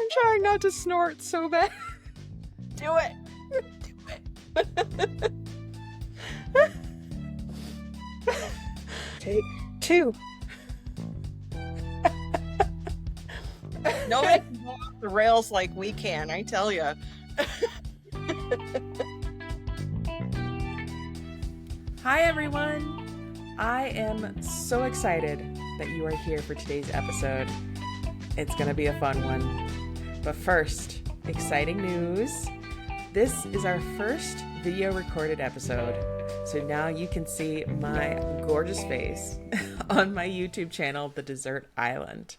trying not to snort so bad. Do it. Take 2. Nobody can go off the rails like we can, I tell you. Hi, everyone. I am so excited that you are here for today's episode. It's going to be a fun one. But first, exciting news. This is our first video recorded episode. So now you can see my gorgeous face on my YouTube channel, The Dessert Island.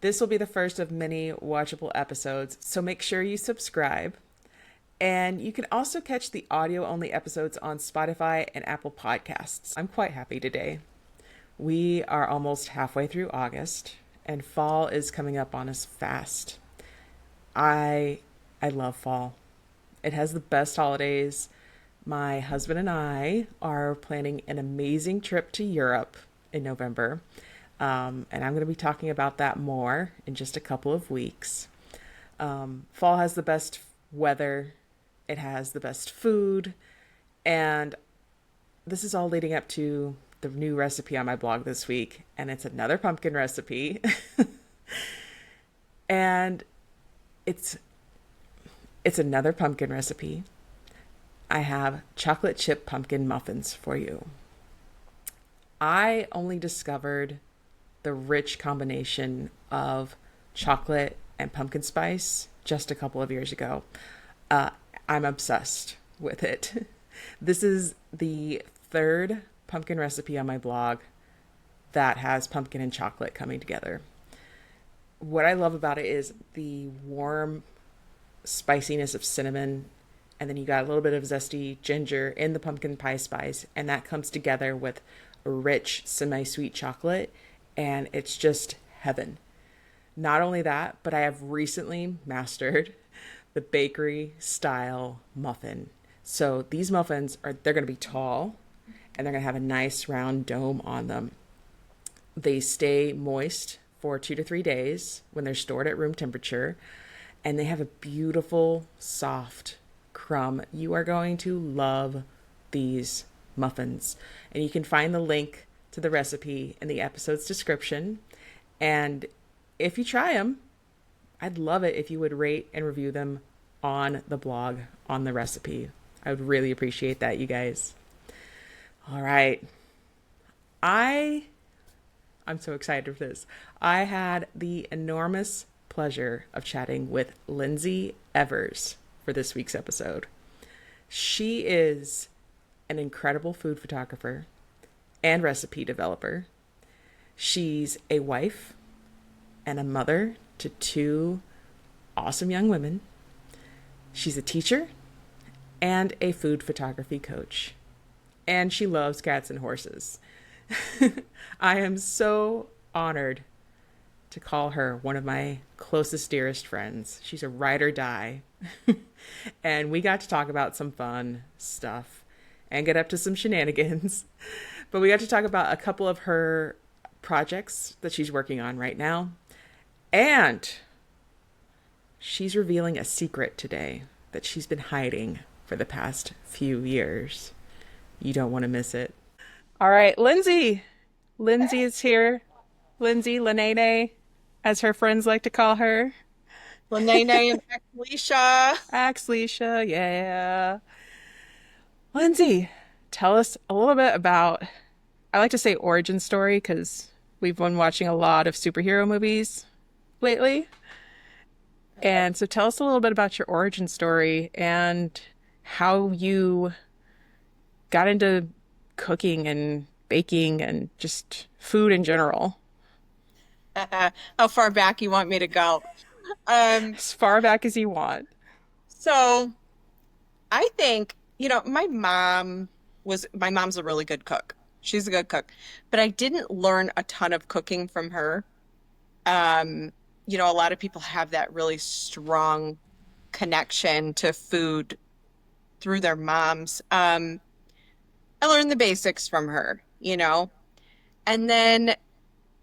This will be the first of many watchable episodes, so make sure you subscribe. And you can also catch the audio-only episodes on Spotify and Apple Podcasts. I'm quite happy today. We are almost halfway through August, and fall is coming up on us fast. I love fall. It has the best holidays. My husband and I are planning an amazing trip to Europe in November. And I'm going to be talking about that more in just a couple of weeks. Fall has the best weather. It has the best food. And this is all leading up to the new recipe on my blog this week. And it's another pumpkin recipe. And it's another pumpkin recipe. I have chocolate chip pumpkin muffins for you. I only discovered the rich combination of chocolate and pumpkin spice just a couple of years ago. I'm obsessed with it. This is the third pumpkin recipe on my blog that has pumpkin and chocolate coming together. What I love about it is the warm spiciness of cinnamon, and then you got a little bit of zesty ginger in the pumpkin pie spice, and that comes together with a rich semi-sweet chocolate, and it's just heaven. Not only that, but I have recently mastered the bakery style muffin. So these muffins they're going to be tall, and they're going to have a nice round dome on them. They stay moist for 2 to 3 days when they're stored at room temperature, and they have a beautiful soft crumb. You are going to love these muffins, and you can find the link to the recipe in the episode's description. And if you try them, I'd love it if you would rate and review them on the blog, on the recipe. I would really appreciate that, you guys. All right. I'm so excited for this. I had the enormous pleasure of chatting with Lindsay Evers for this week's episode. She is an incredible food photographer and recipe developer. She's a wife and a mother to 2 awesome young women. She's a teacher and a food photography coach. And she loves cats and horses. I am so honored to call her one of my closest, dearest friends. She's a ride or die. And we got to talk about some fun stuff and get up to some shenanigans. But we got to talk about a couple of her projects that she's working on right now. And she's revealing a secret today that she's been hiding for the past few years. You don't want to miss it. All right, Lindsay. Lindsay is here. Lindsay, Lenene, as her friends like to call her. Lenene and Axleisha. Axleisha, yeah. Lindsay, tell us a little bit about, I like to say origin story because we've been watching a lot of superhero movies lately. And so tell us a little bit about your origin story and how you got into cooking and baking and just food in general. How far back you want me to go? As far back as you want. So I think, my mom's a really good cook. She's a good cook, but I didn't learn a ton of cooking from her. A lot of people have that really strong connection to food through their moms. I learned the basics from her, And then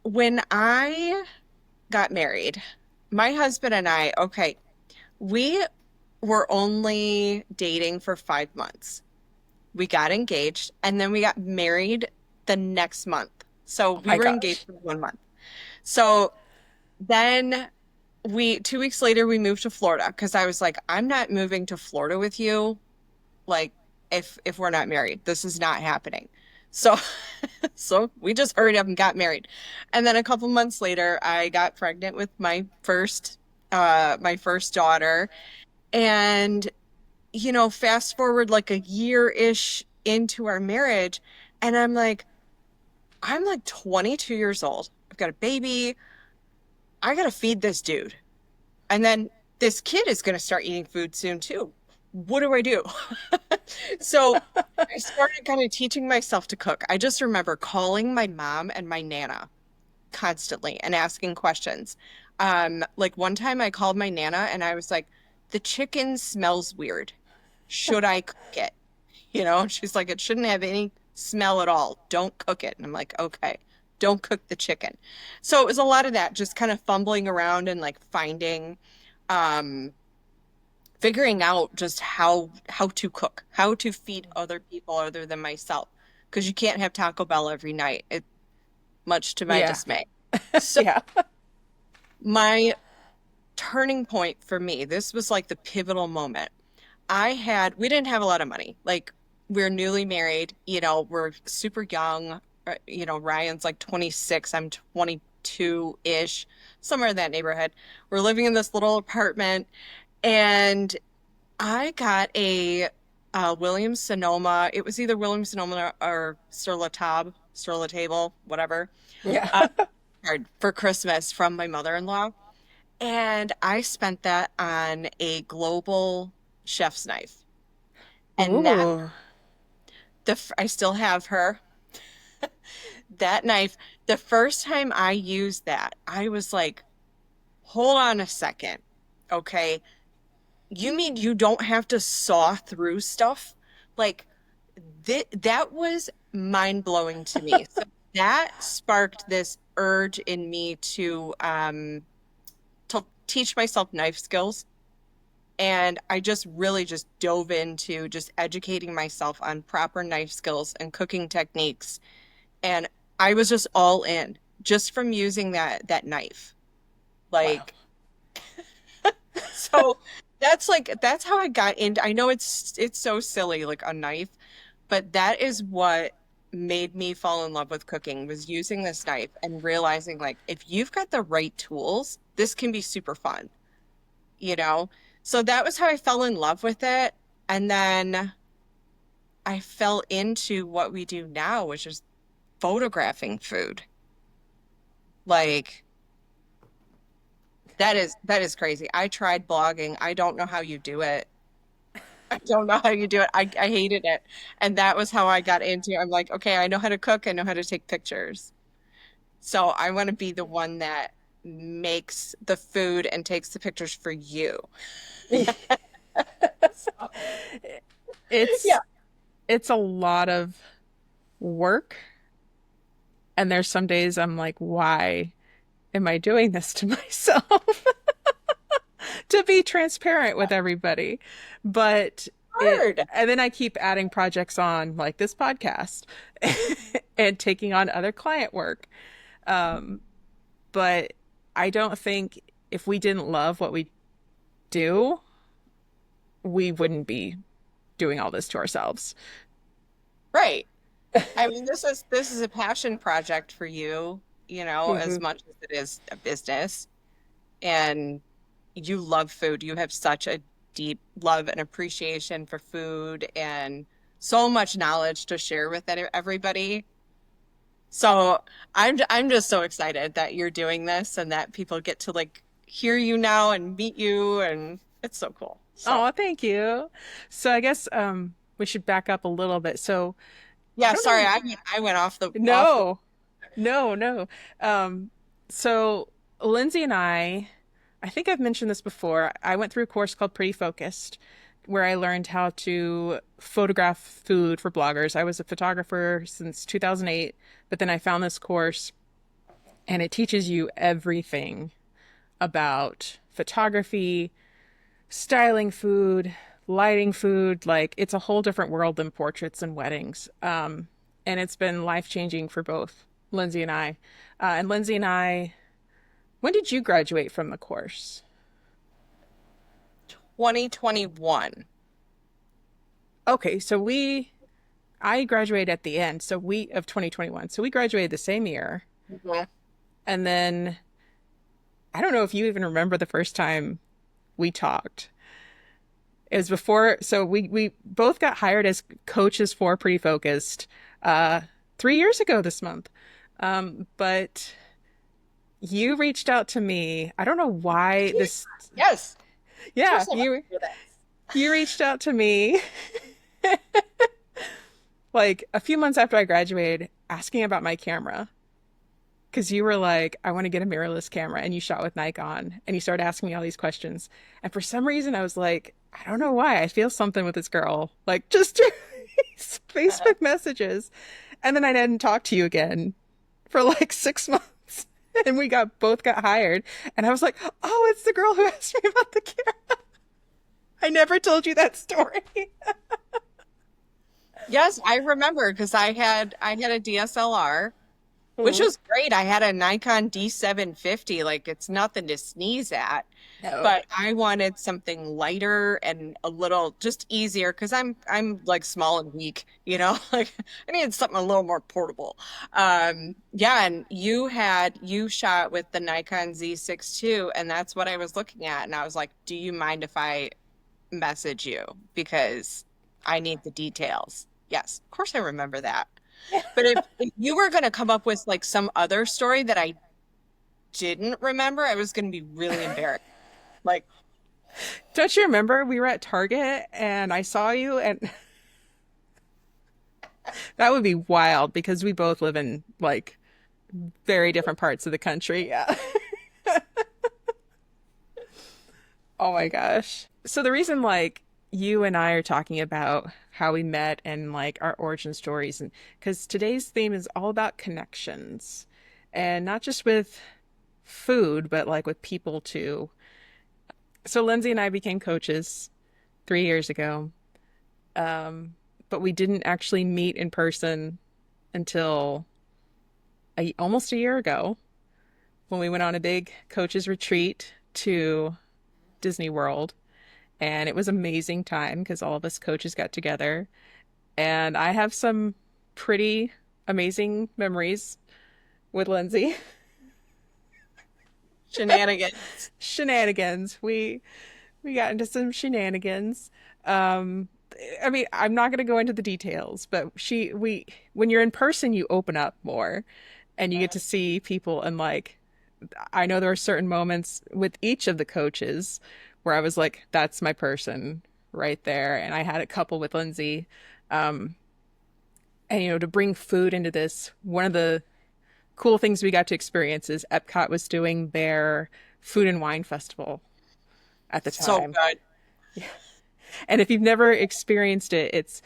when I got married, my husband and I, okay, we were only dating for 5 months. We got engaged and then we got married the next month. So Oh we my were engaged gosh. for 1 month. So then 2 weeks later, we moved to Florida because I was like, I'm not moving to Florida with you. Like, if we're not married, this is not happening. So, so we just hurried up and got married. And then a couple months later, I got pregnant with my first daughter. And, fast forward like a year-ish into our marriage, and I'm like 22 years old. I've got a baby. I gotta feed this dude. And then this kid is going to start eating food soon too. What do I do? So I started kind of teaching myself to cook. I just remember calling my mom and my nana constantly and asking questions. Like one time I called my nana and I was like, the chicken smells weird. Should I cook it? She's like, it shouldn't have any smell at all. Don't cook it. And I'm like, okay, don't cook the chicken. So it was a lot of that, just kind of fumbling around and like um, figuring out just how to cook, how to feed other people other than myself, because you can't have Taco Bell every night. Much to my Yeah. dismay. So Yeah. my turning point for me, this was like the pivotal moment. We didn't have a lot of money. Like we're newly married, we're super young. Ryan's like 26, I'm 22-ish, somewhere in that neighborhood. We're living in this little apartment, and I got a Williams Sonoma. It was either Williams Sonoma or Sur La Table, whatever, Yeah. uh, card for Christmas from my mother-in-law. And I spent that on a global chef's knife. And Ooh. I still have her. That knife, the first time I used that, I was like, hold on a second. Okay. You mean you don't have to saw through stuff? Like that was mind-blowing to me. So that sparked this urge in me to teach myself knife skills. And I just really just dove into just educating myself on proper knife skills and cooking techniques. And I was just all in just from using that knife. Wow. Like, so that's how I got into. I know it's so silly, like a knife, but that is what made me fall in love with cooking, was using this knife and realizing like if you've got the right tools, this can be super fun, you know? So that was how I fell in love with it. And then I fell into what we do now, which is photographing food. Like that is crazy. I tried blogging. I don't know how you do it. I don't know how you do it. I hated it. And that was how I got into it. I'm like, okay, I know how to cook. I know how to take pictures. So I want to be the one that makes the food and takes the pictures for you. So, It's yeah. it's a lot of work, and there's some days I'm like, why am I doing this to myself? To be transparent with everybody. But Hard. and then I keep adding projects on like this podcast and taking on other client work. Um, but I don't think if we didn't love what we do, we wouldn't be doing all this to ourselves. Right. I mean, this is a passion project for you, as Mhm. much as it is a business. And you love food. You have such a deep love and appreciation for food and so much knowledge to share with everybody. So I'm just so excited that you're doing this and that people get to like hear you now and meet you, and it's so cool. So Oh, thank you. So I guess we should back up a little bit. So I yeah, don't sorry, know. I went off the. No, no, no. Um, so Lindsay and I think I've mentioned this before. I went through a course called Pretty Focused, where I learned how to photograph food for bloggers. I was a photographer since 2008, but then I found this course and it teaches you everything about photography, styling food, lighting food. Like it's a whole different world than portraits and weddings. And it's been life changing for both Lindsay and I. And Lindsay and I, when did you graduate from the course? 2021. Okay, I graduated at the end, of 2021. So we graduated the same year. Mhm. And then I don't know if you even remember the first time we talked. It was before, so we both got hired as coaches for Pretty Focused 3 years ago this month. But you reached out to me. I don't know why this. Yes, of Yeah, course I'll you do this. you reached out to me like a few months after I graduated, asking about my camera. Because you were like, I want to get a mirrorless camera, and you shot with Nikon, and you started asking me all these questions. And for some reason, I was like, I don't know why. I feel something with this girl. Like, just Facebook messages. And then I didn't talk to you again for like 6 months. And we both got hired. And I was like, oh, it's the girl who asked me about the camera. I never told you that story. Yes, I remember because I had a DSLR, which was great. I had a Nikon D750, like it's nothing to sneeze at. No. But I wanted something lighter and a little just easier because I'm like small and weak, like I needed something a little more portable. Yeah, and you shot with the Nikon Z6 II, and that's what I was looking at. And I was like, do you mind if I message you? Because I need the details. Yes, of course I remember that. But if you were going to come up with like some other story that I didn't remember, I was going to be really embarrassed. Like, Don't you remember we were at Target and I saw you, and that would be wild because we both live in like very different parts of the country. Yeah. Oh my gosh. So the reason like you and I are talking about how we met and like our origin stories, and because today's theme is all about connections, and not just with food but like with people too. So Lindsay and I became coaches 3 years ago. But we didn't actually meet in person until almost a year ago when we went on a big coaches retreat to Disney World. And it was an amazing time because all of us coaches got together. And I have some pretty amazing memories with Lindsay. shenanigans. Shenanigans. We got into some shenanigans. Um, I mean, I'm not going to go into the details, but when you're in person, you open up more and you get to see people. And like, I know there are certain moments with each of the coaches where I was like, that's my person right there. And I had a couple with Lindsay. Um, and, to bring food into this, one of the cool things we got to experience is Epcot was doing their food and wine festival at the So time. good. And if you've never experienced it,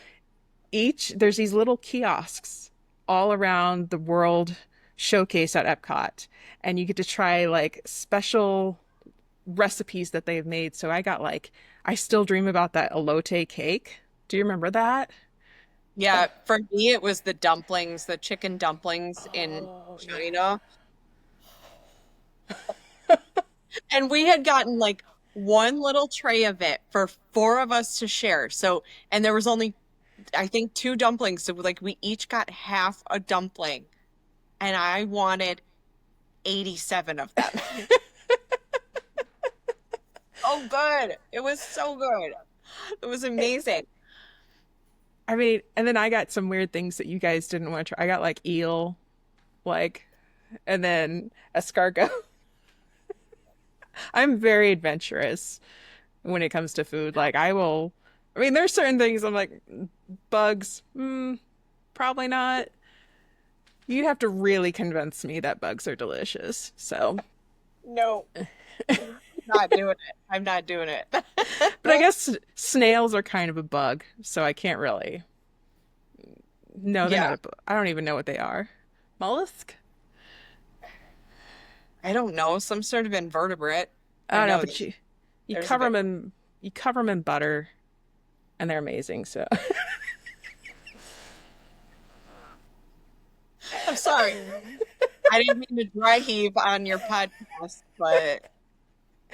there's these little kiosks all around the world showcase at Epcot. And you get to try like special recipes that they've made. So I still dream about that elote cake. Do you remember that? Yeah, for me, it was the dumplings, the chicken dumplings in Oh, yeah. China. And we had gotten like one little tray of it for four of us to share. So, and there was only, I think, two dumplings. So, like, we each got half a dumpling, and I wanted 87 of them. Oh, good. It was so good. It was amazing. I mean, and then I got some weird things that you guys didn't want to try. I got like eel, like, and then escargot. I'm very adventurous when it comes to food. Like, I mean, there's certain things I'm like, bugs, probably not. You'd have to really convince me that bugs are delicious. So, No, not doing it. I'm not doing it. but I guess snails are kind of a bug, so I can't really. No, they're not Yeah, a bug. I don't even know what they are. Mollusk? I don't know, some sort of invertebrate. I I don't know, know but you there's a cover bit. them in butter, and they're amazing. So I'm sorry. I didn't mean to dry heave on your podcast, but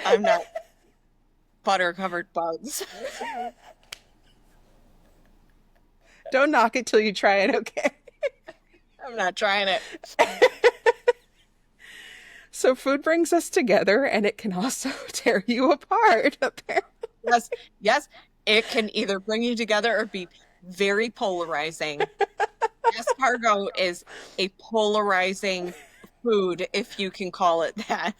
I'm not butter covered bugs. don't knock it till you try it. Okay. I'm not trying it. So food brings us together, and it can also tear you apart. Apparently. Yes, yes, it can either bring you together or be very polarizing. Escargot is a polarizing food, if you can call it that.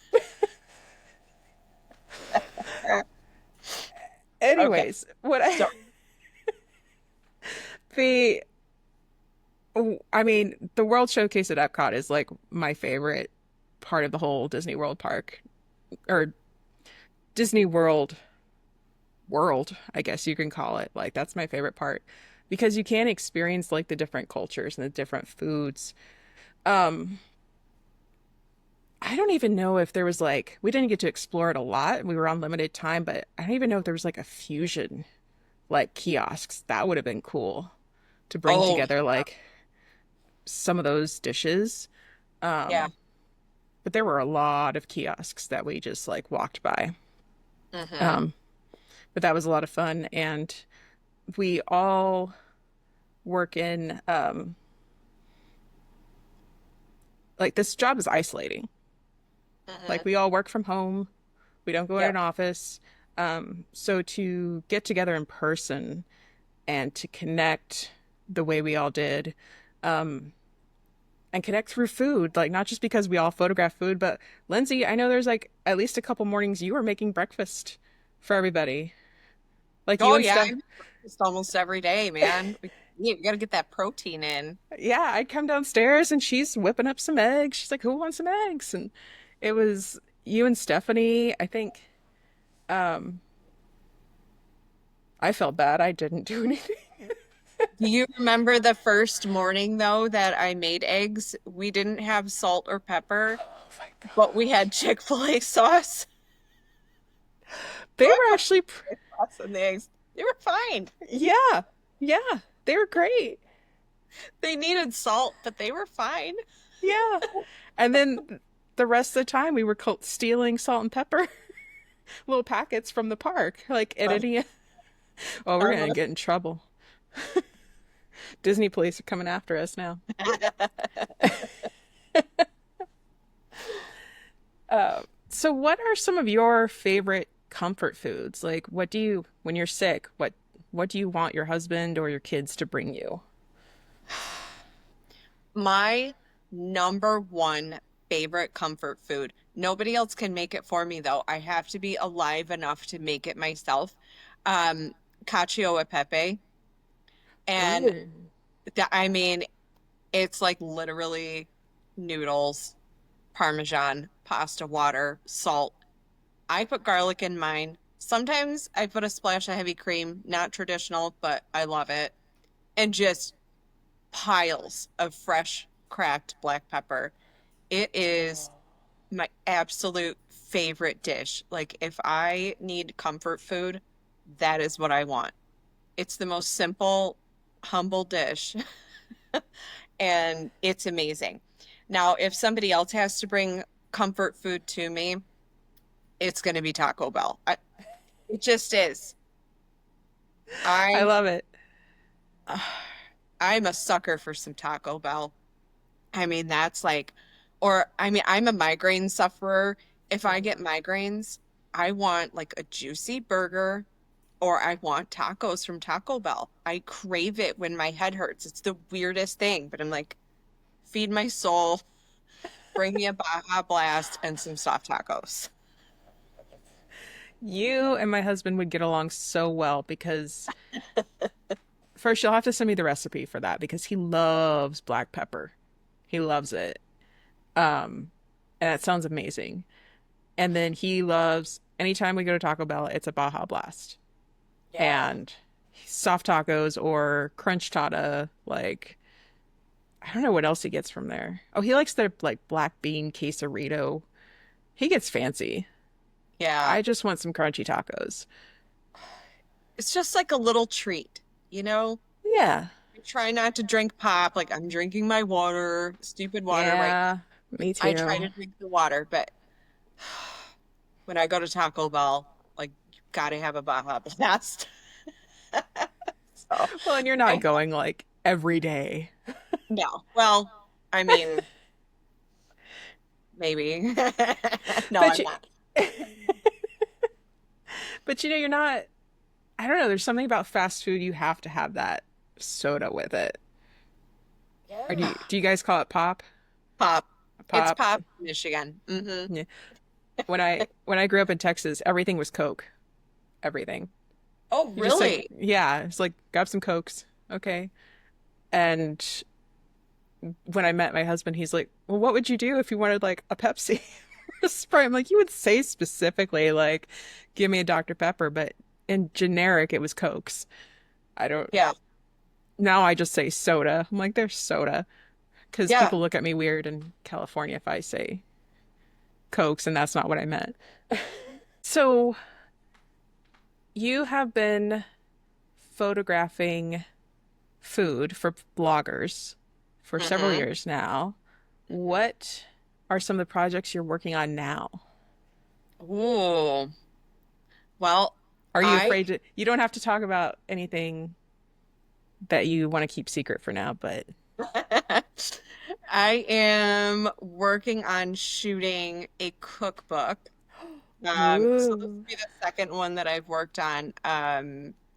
Okay, Anyways, what I so the I mean, the World Showcase at Epcot is like my favorite part of the whole Disney World park or Disney World, I guess you can call it. Like that's my favorite part because you can experience like the different cultures and the different foods. Um, I don't even know if there was like we didn't get to explore it a lot. We were on limited time, but I don't even know if there was like a fusion like kiosks. That would have been cool to bring oh together like some of those dishes. yeah. Um, but there were a lot of kiosks that we just like walked by. Hmm. Um, but that was a lot of fun, and we all work in like this job is isolating. Like Hmm. we all work from home. We don't go in Yep. an office. So to get together in person and to connect the way we all did, um, and connect through food, like not just because we all photograph food, but Lindsay, I know there's like at least a couple mornings you were making breakfast for everybody. Like you Oh and yeah, I Steph. make breakfast almost every day, man. We gotta get that protein in. Yeah, I'd come downstairs and she's whipping up some eggs. She's like, "Who wants some eggs?" And it was you and Stephanie. I think um I felt bad. I didn't do anything. Do you remember the first morning though that I made eggs? We didn't have salt or pepper, Oh my but we God. had Chick-fil-A sauce. They So I were put actually sauce in the eggs. They were fine. yeah. Yeah, they were great. They needed salt, but they were fine. Yeah. And then the rest of the time we were stealing salt and pepper little packets from the park like at Um, any oh, we're gonna Karma. get in trouble. Disney police are coming after us now. So what are some of your favorite comfort foods? Like what do you when you're sick, what do you want your husband or your kids to bring you? My number one favorite comfort food. Nobody else can make it for me though. I have to be alive enough to make it myself. Um, Cacio e pepe. And Ooh. I mean, it's like literally noodles, Parmesan, pasta water, salt. I put garlic in mine. Sometimes I put a splash of heavy cream, not traditional, but I love it. And just piles of fresh cracked black pepper. It is my absolute favorite dish. Like if I need comfort food, that is what I want. It's the most simple, humble dish, and it's amazing. Now, if somebody else has to bring comfort food to me, it's going to be Taco Bell. It just is. I I love it. I'm a sucker for some Taco Bell. I mean, that's like, or I mean, I'm a migraine sufferer. If I get migraines, I want like a juicy burger or I want tacos from Taco Bell. I crave it when my head hurts. It's the weirdest thing, but I'm like, feed my soul, bring me a Baja Blast and some soft tacos. You and my husband would get along so well because first you'll have to send me the recipe for that because he loves black pepper. He loves it. And that sounds amazing. And then he loves anytime we go to Taco Bell, it's a Baja Blast. Yeah. And soft tacos or crunch tata, like I don't know what else he gets from there. Oh, he likes their like black bean quesarito. He gets fancy. Yeah. I just want some crunchy tacos. It's just like a little treat, you know? Yeah. I try not to drink pop. Like I'm drinking my water, stupid water right Yeah, me now. I try too. to drink the water, but when I go to Taco Bell, like you gotta have a Baja Blast. So Well, and you're not I going like every day. no. Well, I mean, maybe. No, But I'm you, not. but you're not, I don't know, there's something about fast food you have to have that soda with it. Or do you guys call it pop? Pop. It's Pop. pop, Michigan. Yeah. When I grew up in Texas, everything was Coke. Everything. Oh, You just like, really? yeah, it's like grab some Cokes. Okay. And when I met my husband, he's like, "Well, what would you do if you wanted like a Pepsi or a Sprite?" I'm like, "You would say specifically like, give me a Dr. Pepper, but in generic, it was Cokes. I don't. Yeah. Now I just say soda. I'm like, there's soda because Yeah. people look at me weird in California if I say Cokes, and that's not what I meant. So you have been photographing food for bloggers for several hmm years now. hmm What are some of the projects you're working on now? Ooh. Well, Are you I afraid to? You don't have to talk about anything that you want to keep secret for now, but I am working on shooting a cookbook. So this ooh. will be the second one that I've worked on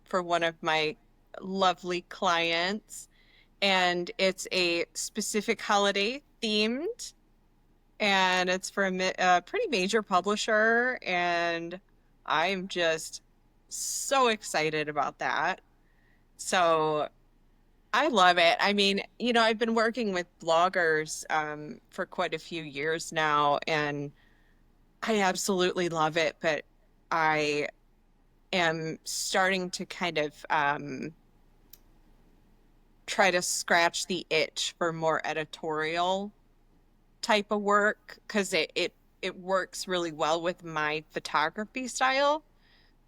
for one of my lovely clients. And it's a specific holiday themed, and it's for a pretty major publisher. And I'm just so excited about that. So I love it. I mean, I've been working with bloggers for quite a few years now, and I absolutely love it. But I am starting to kind of try to scratch the itch for more editorial type of work because it works really well with my photography style.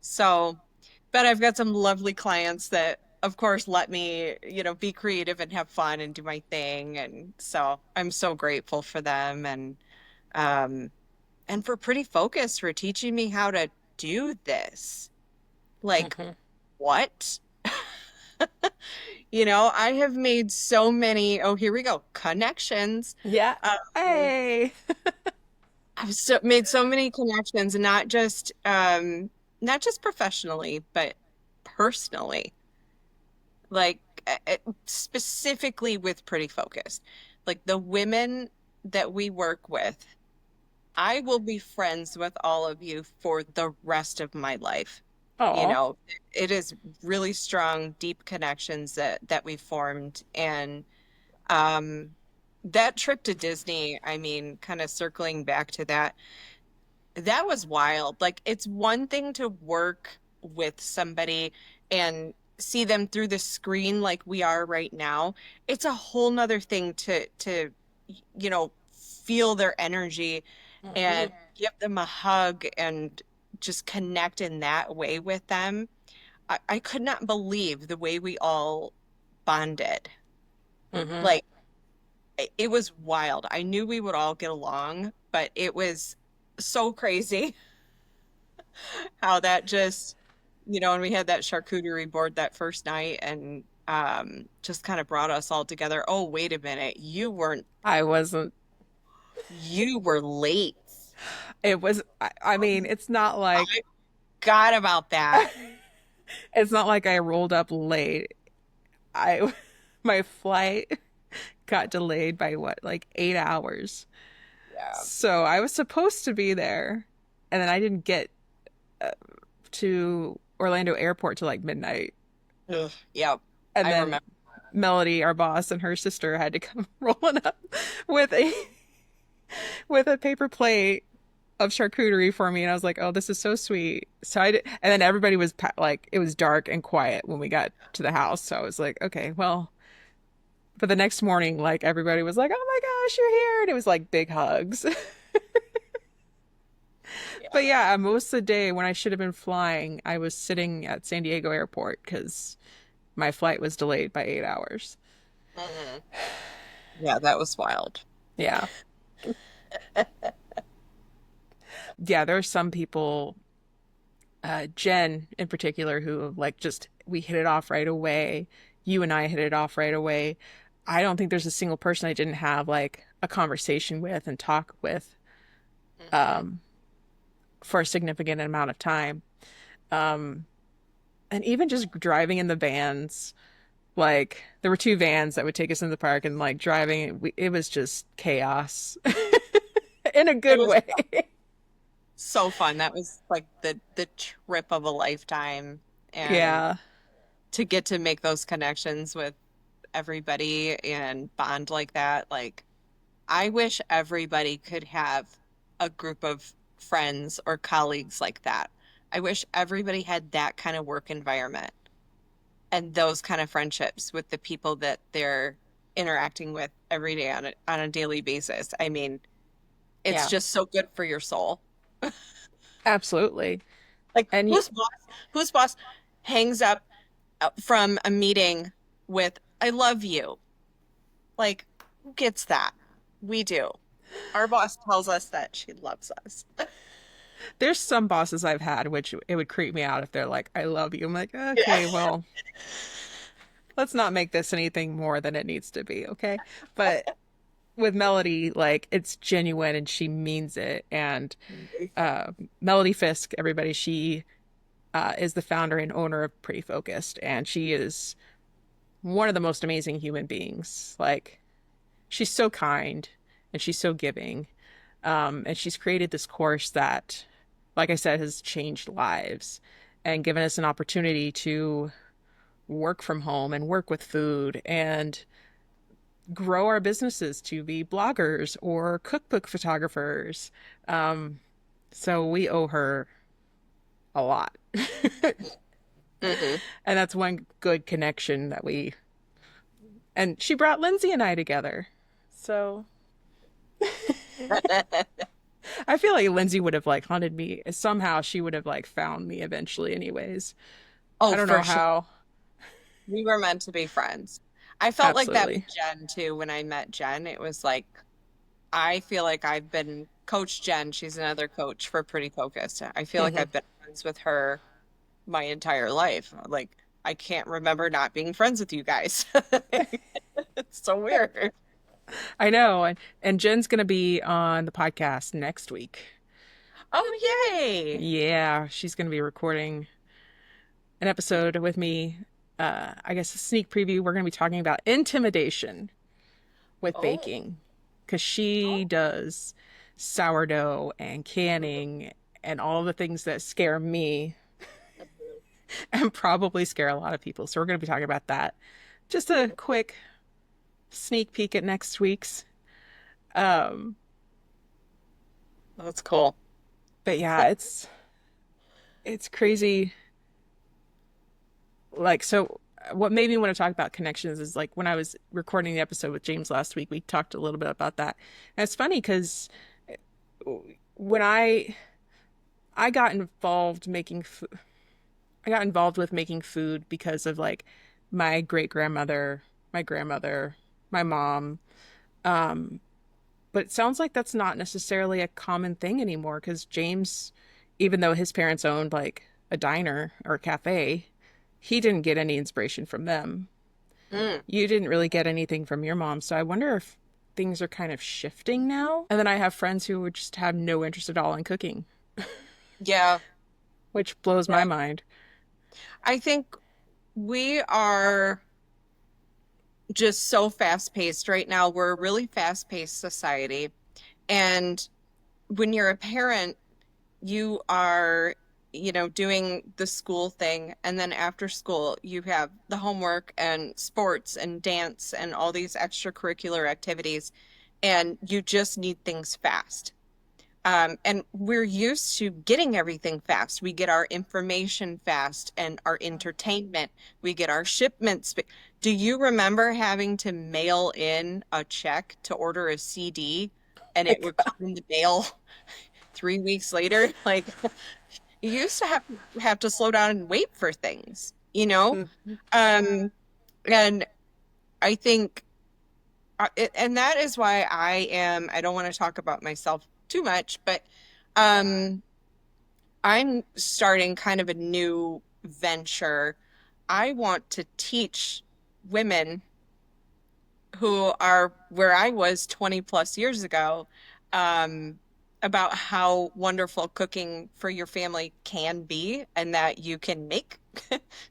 So, but I've got some lovely clients that, of course, let me, be creative and have fun and do my thing. And so I'm so grateful for them um and for Pretty Focus for teaching me how to do this. Like, Mhm. what? I have made so many, oh, here we go, connections. Yeah. Um, Hey. made so many connections, not just professionally, but personally. Like specifically with Pretty Focused. Like the women that we work with, I will be friends with all of you for the rest of my life. You Oh. know, it is really strong, deep connections that we formed. And um that trip to Disney, I mean, kind of circling back to that, that was wild. Like it's one thing to work with somebody and see them through the screen like we are right now. It's a whole nother thing to feel their energy and give them a hug and just connect in that way with them. I could not believe the way we all bonded. Hmm. Like it was wild. I knew we would all get along, but it was so crazy how that just, and we had that charcuterie board that first night and just kind of brought us all together. Oh, wait a minute. I wasn't. You were late. It was. I mean, it's not like I forgot about that. it's not like I rolled up late. I my flight got delayed by what, like 8 hours. Yeah. So I was supposed to be there, and then I didn't get to Orlando Airport till like midnight. Ugh, yep. And I then remember. Melody, our boss, and her sister had to come rolling up with a paper plate of charcuterie for me, and I was like, "Oh, this is so sweet." So I did, and then everybody was like, it was dark and quiet when we got to the house. So I was like, "Okay, well." But the next morning, like everybody was like, "Oh my gosh, you're here!" And it was like big hugs. But yeah, most of the day when I should have been flying, I was sitting at San Diego airport because my flight was delayed by 8 hours. Mhm. Yeah, that was wild. Yeah. Yeah, there are some people, Jen in particular, who like just we hit it off right away. You and I hit it off right away. I don't think there's a single person I didn't have like a conversation with and talk with Hmm. um, for a significant amount of time. Um, and even just driving in the vans, like there were two vans that would take us in the park and like driving, it was just chaos in a It good was way. so fun. That was like the trip of a lifetime, and Yeah. to get to make those connections with everybody and bond like that. Like, I wish everybody could have a group of friends or colleagues like that. I wish everybody had that kind of work environment and those kind of friendships with the people that they're interacting with every day on a daily basis. I mean, it's Yeah, just so good for your soul. absolutely. Like, And whose boss hangs up from a meeting with "I love you"? Like, who gets that? We do. Our boss tells us that she loves us. there's some bosses I've had which it would creep me out if they're like, I love you. I'm like, Yeah. okay, well, let's not make this anything more than it needs to be, okay? But with Melody, like it's genuine and she means it. And uh, Melody Fisk, everybody, she is the founder and owner of Pretty Focused, and she is one of the most amazing human beings. Like she's so kind and she's so giving. And she's created this course that, like I said, has changed lives and given us an opportunity to work from home and work with food and grow our businesses to be bloggers or cookbook photographers. Um, so we owe her a lot. Hmm. And that's one good connection that we, and she brought Lindsay and I together. So I feel like Lindsay would have like hunted me. Somehow she would have like found me eventually, anyways. I Oh, don't for know sure. how. We were meant to be friends. I felt like that with Absolutely. Jen too when I met Jen. It was like, I feel like I've been Coach Jen, she's another coach for Pretty Focused. I feel like Hmm. I've been friends with her my entire life. Like, I can't remember not being friends with you guys. It's so weird. I know. And Jen's going to be on the podcast next week. Oh, yay. Yeah, she's going to be recording an episode with me. I guess a sneak preview. We're going to be talking about intimidation with Oh. baking because she does sourdough and canning and all the things that scare me and probably scare a lot of people. So we're going to be talking about that. Just a quick sneak peek at next week's. Um, That's cool. but yeah, it's crazy. Like so, what made me want to talk about connections is like when I was recording the episode with James last week, we talked a little bit about that. And it's funny because when I got involved making food, I got involved with making food because of like my great grandmother, my grandmother, my mom. Um, but it sounds like that's not necessarily a common thing anymore because James, even though his parents owned like a diner or a cafe, he didn't get any inspiration from them. Mm. You didn't really get anything from your mom. So I wonder if things are kind of shifting now. And then I have friends who would just have no interest at all in cooking, Yeah. which blows Yeah. my mind. I think we are just so fast paced right now. We're a really fast paced society. And when you're a parent, you are, doing the school thing. And then after school, you have the homework and sports and dance and all these extracurricular activities. And you just need things fast. And we're used to getting everything fast. We get our information fast and our entertainment. We get our shipments. Do you remember having to mail in a check to order a CD and it Like, would come in the mail 3 weeks later, like you used to have to slow down and wait for things, you know? Mhm. Um, and I think, and that is why I don't want to talk about myself too much, but um, I'm starting kind of a new venture. I want to teach women who are where I was 20 plus years ago, um, about how wonderful cooking for your family can be, and that you can make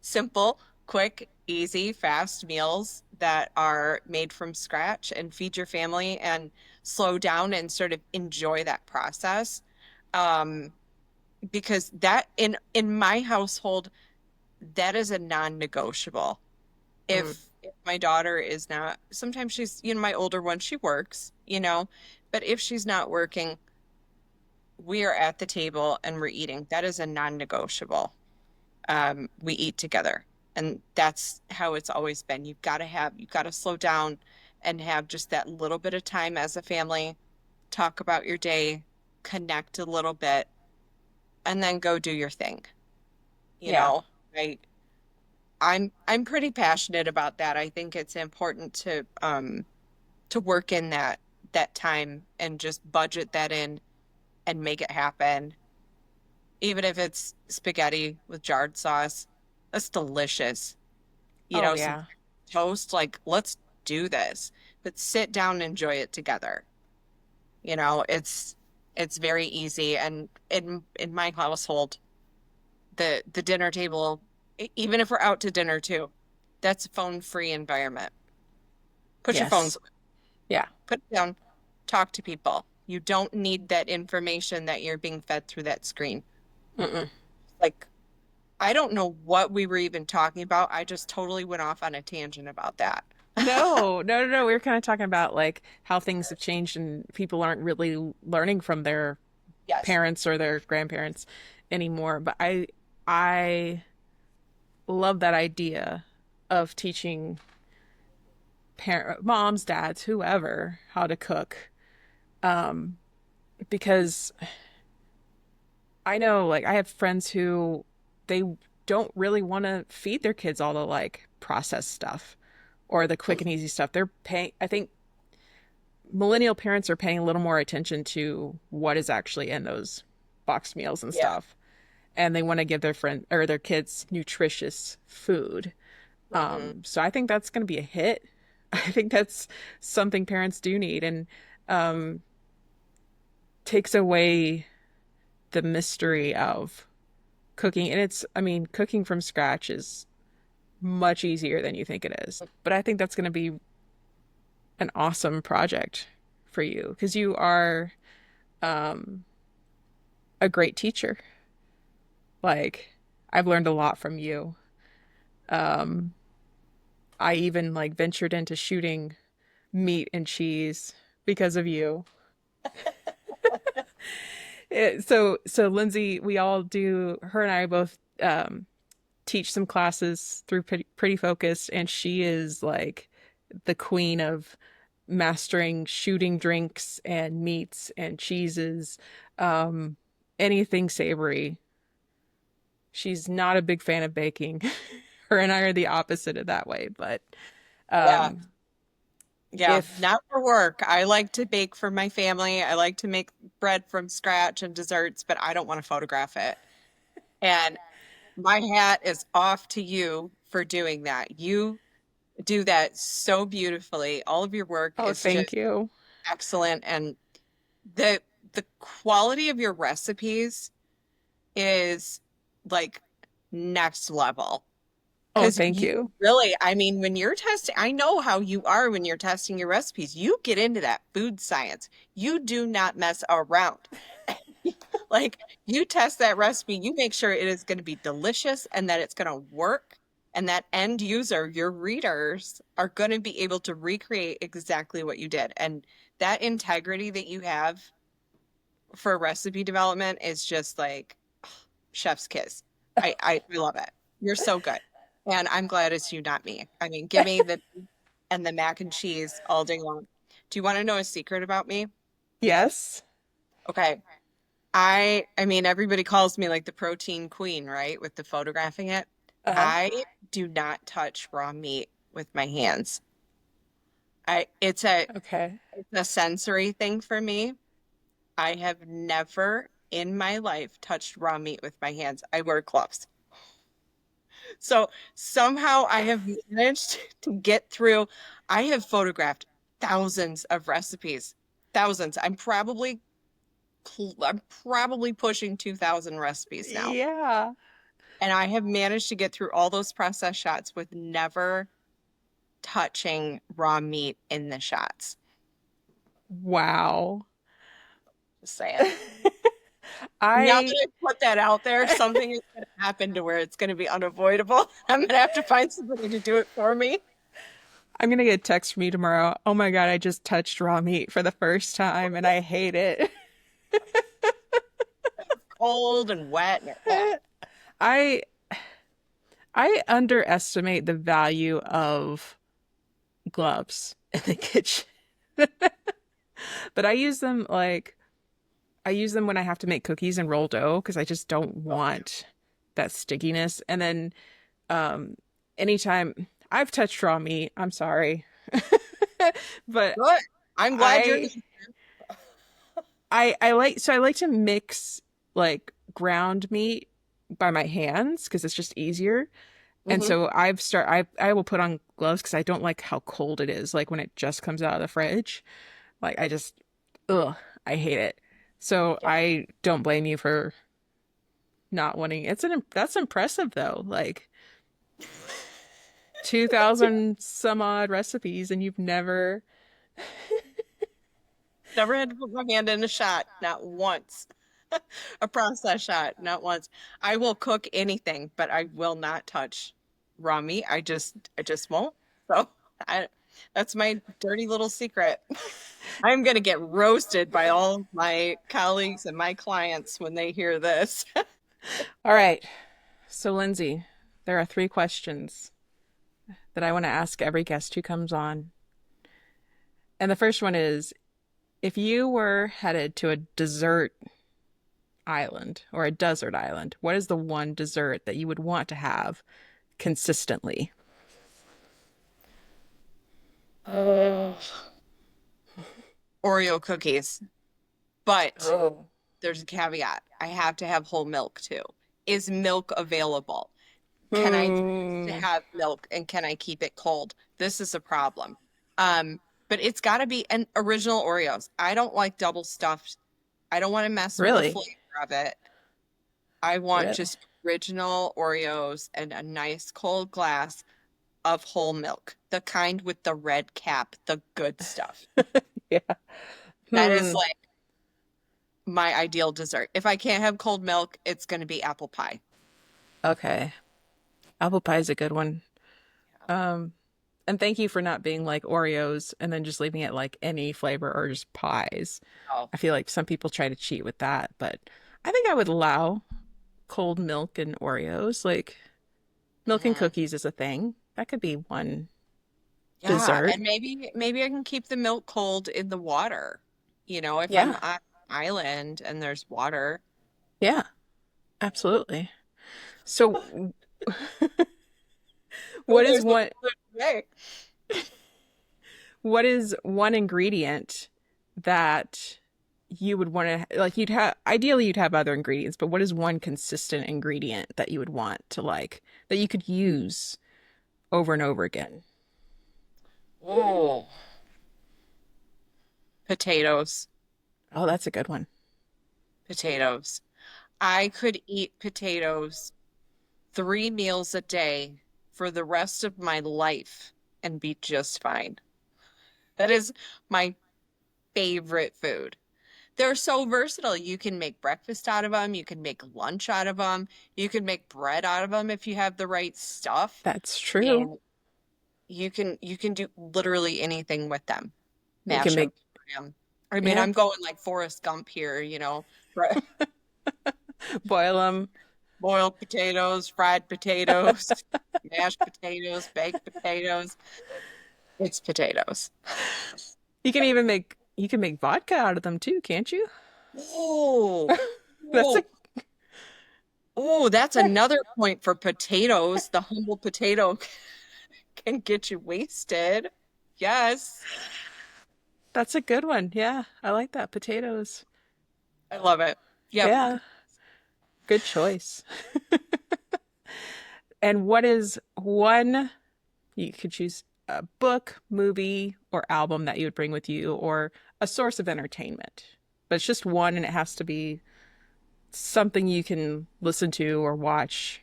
simple, quick, easy, fast meals that are made from scratch and feed your family and slow down and sort of enjoy that process. Um, because that in my household, that is a non-negotiable. Mm. If my daughter is not, sometimes she's, my older one, she works, but if she's not working, we are at the table and we're eating. That is a non-negotiable. We eat together. And that's how it's always been. You've got to slow down and have just that little bit of time as a family, talk about your day, connect a little bit, and then go do your thing. You Yeah. know, I I'm pretty passionate about that. I think it's important to work in that time and just budget that in and make it happen. Even if it's spaghetti with jarred sauce, that's delicious. Oh, Some yeah. toast, like let's do this. But sit down and enjoy it together. It's very easy, and in my household, the dinner table, even if we're out to dinner too, that's a phone-free environment. Put your phones Yes. away. Yeah. Put it down. Talk to people. You don't need that information that you're being fed through that screen. Mm-mm. Like, I don't know what we were even talking about. I just totally went off on a tangent about that. No, no, no, no. We were kind of talking about like how things have changed and people aren't really learning from their Yes. parents or their grandparents anymore. But I love that idea of teaching moms, dads, whoever, how to cook. Um, because I know, like, I have friends who they don't really want to feed their kids all the like processed stuff or the quick and easy stuff. They're paying, I think millennial parents are paying a little more attention to what is actually in those boxed meals and Yeah. stuff. And they want to give their friend or their kids nutritious food. Hmm. So I think that's going to be a hit. I think that's something parents do need and um, takes away the mystery of cooking. And I mean, cooking from scratch is much easier than you think it is. But I think that's going to be an awesome project for you because you are um, a great teacher. Like, I've learned a lot from you. Um, I even like ventured into shooting meat and cheese because of you. So Lindsay, we all do. Her and I both teach some classes through Pretty Focused, and she is like the queen of mastering shooting drinks and meats and cheeses, um, anything savory. She's not a big fan of baking. Her and I are the opposite of that way, but Yeah. um, Yeah. if Not for work. I like to bake for my family. I like to make bread from scratch and desserts, but I don't want to photograph it. And my hat is off to you for doing that. You do that so beautifully. All of your work oh, is thank just you. excellent, and the the quality of your recipes is like next level. Oh, Because thank you you. really, I mean, when you're testing, I know how you are when you're testing your recipes. You get into that food science. You do not mess around. Like you test that recipe, you make sure it is going to be delicious and that it's going to work, and that end user, your readers, are going to be able to recreate exactly what you did. And that integrity that you have for recipe development is just like chef's kiss. I love it. You're so good. And I'm glad it's you, not me. I mean, give me the mac and cheese all day long. Do you want to know a secret about me? Yes. Okay. I mean, everybody calls me like the protein queen, right? With the photographing it. Uh-huh. I do not touch raw meat with my hands. Okay. It's a sensory thing for me. I have never in my life touched raw meat with my hands. I wear gloves. So somehow I have managed to get through. I have photographed thousands of recipes. Thousands. I'm probably pushing 2,000 recipes now. Yeah. And I have managed to get through all those process shots with never touching raw meat in the shots. Wow. Just saying. Now that I I put that out there, something is going to happen to where it's going to be unavoidable. I'm going to have to find somebody to do it for me. I'm gonna get a text from you tomorrow. Oh my God, I just touched raw meat for the first time and I hate it. Cold and wet. Oh, I I underestimate the value of gloves in the kitchen. But I use them when I have to make cookies and roll dough because I just don't want that stickiness. And then um anytime I've touched raw meat, I'm sorry. But good. I'm glad you're. I I like to mix like ground meat by my hands because it's just easier. And Mhm. so I will put on gloves because I don't like how cold it is like when it just comes out of the fridge. Like I just ugh, I hate it. So Yeah. I don't blame you for not wanting. That's impressive though. Like 2,000 some odd recipes and you've never. Never had to put my hand in a shot, not once. A process shot, not once. I will cook anything, but I will not touch raw meat. I just won't. So I, that's my dirty little secret. I'm gonna get roasted by all of my colleagues and my clients when they hear this. All right. So Lindsay, there are three questions that I want to ask every guest who comes on. And the first one is if you were headed to a dessert island or a desert island, what is the one dessert that you would want to have consistently? Oh. Oreo cookies, but Oh. there's a caveat. I have to have whole milk too. Is milk available? Can I choose to Hmm. have milk and can I keep it cold? This is a problem. Um, but it's got to be an original Oreos. I don't like double stuffed. I don't want to mess with the Really? flavor of it. I want Really? just original Oreos and a nice cold glass of whole milk, the kind with the red cap, the good stuff. Yeah. That is Hmm. like my ideal dessert. If I can't have cold milk, it's going to be apple pie. Okay. Apple pie is a good one. Um, and thank you for not being like Oreos and then just leaving it like any flavor or just pies. Oh, I feel like some people try to cheat with that, but I think I would allow cold milk and Oreos. Like milk and mhm. cookies is a thing. That could be one Yeah, dessert. and maybe I can keep the milk cold in the water. You know, if I'm Yeah. on an island and there's water. Yeah, absolutely. So Oh, what is there's no one other way. what is one ingredient that you would want to like you'd have ideally you'd have other ingredients, but what is one consistent ingredient that you would want to like that you could use over and over again? Oh, potatoes, Oh, that's a good one. potatoes. I could eat potatoes 3 meals a day for the rest of my life and be just fine. That is my favorite food. They're so versatile. You can make breakfast out of them, you can make lunch out of them, you can make bread out of them if you have the right stuff, That's true. and you can do literally anything with them. You can Mash them, make fry 'em. I mean, yeah, I'm going like Forrest Gump here, boil them. boiled potatoes, fried potatoes, mashed potatoes, baked potatoes. It's potatoes. You can make vodka out of them too, can't you? Oh, That's oh, a oh, that's another point for potatoes. The humble potato can get you wasted. Yes, that's a good one. Yeah, I like that. Potatoes. I love it. Yep. Yeah, good choice. And what is one you could choose a book, movie, or album that you would bring with you, or a source of entertainment? But it's just one, and it has to be something you can listen to or watch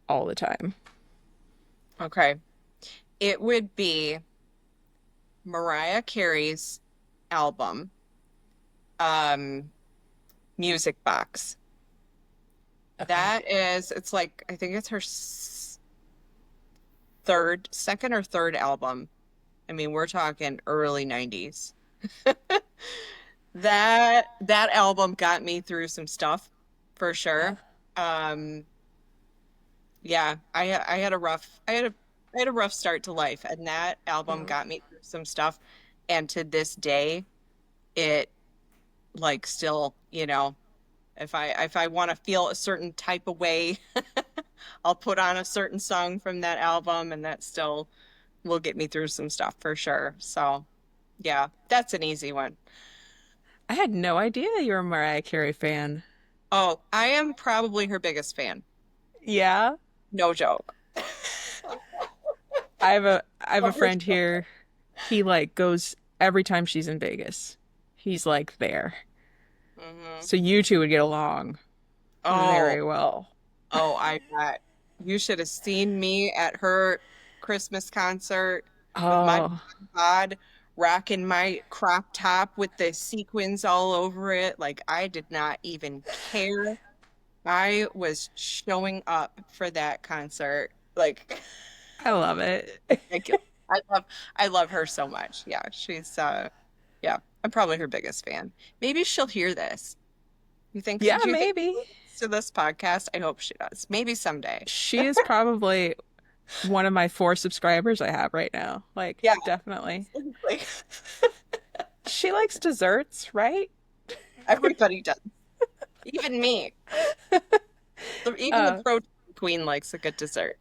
all the time. Okay. It would be Mariah Carey's album, um, Music Box. Okay. That is, it's like, I think it's her second or third album. I mean, we're talking early 90s. That album got me through some stuff for Yeah. sure. Um, yeah, I had a rough start to life, and that album Mm. got me through some stuff. And to this day, it like still, if I want to feel a certain type of way, I'll put on a certain song from that album, and that still will get me through some stuff for sure. So, yeah, that's an easy one. I had no idea you were a Mariah Carey fan. Oh, I am probably her biggest fan. Yeah. No joke. I have a Love her friend so here. He like goes every time she's in Vegas. He's like there. much. So you two would get along Oh, very well. oh, I bet. You should have seen me at her Christmas concert with my Oh, bod rocking my crop top with the sequins all over it. Like I did not even care. I was showing up for that concert. Like I love it. ridiculous. I love her so much. Yeah, yeah, I'm probably her biggest fan. Maybe she'll hear this. Yeah, Do you think she maybe. listens to this podcast? I hope she does. Maybe someday. She is probably one of my 4 subscribers I have right now. Like, Yeah, definitely. exactly. She likes desserts, right? Everybody does. Even me. Even the Uh, protein queen likes a good dessert.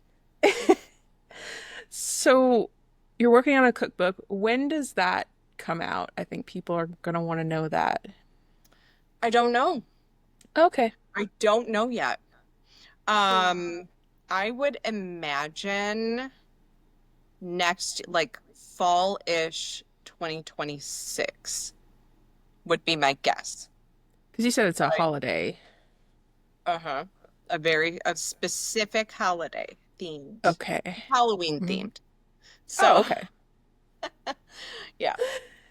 so you're working on a cookbook. When does that come out? I think people are gonna want to know that. I don't know. Okay. I don't know yet. Um, I would imagine next, like fall-ish 2026 would be my guess. Because you said it's a Right. holiday. Uh-huh. A specific holiday themed, Okay. Halloween Mhm. themed. Oh, So, okay. yeah,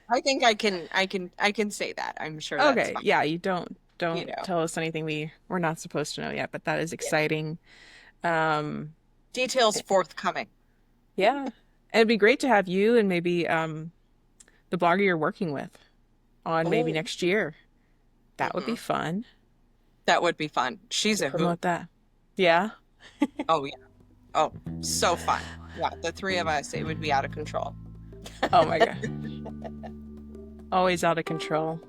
I think I can say that. I'm sure that's Okay. fine. Yeah, you You don't know, tell us anything we're not supposed to know yet, but that is yeah. exciting. Um, Details forthcoming. yeah. And it'd be great to have you and maybe the blogger you're working with on maybe Oh, next year. That would be hmm, fun that would be fun. She's to a hoot. promote that. Yeah. Oh yeah. Oh, so fun. Yeah, the three of us, it would be out of control. Oh my God. Always out of control.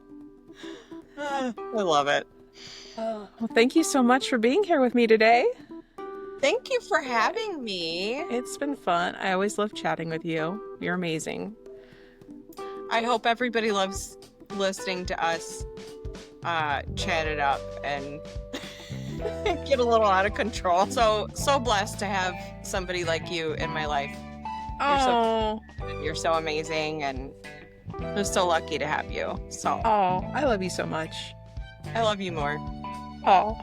I love it. Oh. Well, thank you so much for being here with me today. Thank you for having me. It's been fun. I always love chatting with you. You're amazing. I hope everybody loves listening to us chat it up and get a little out of control. So blessed to have somebody like you in my life. You're so Oh, you're so amazing, and I'm so lucky to have you. So oh, I love you so much. I love you more. Oh.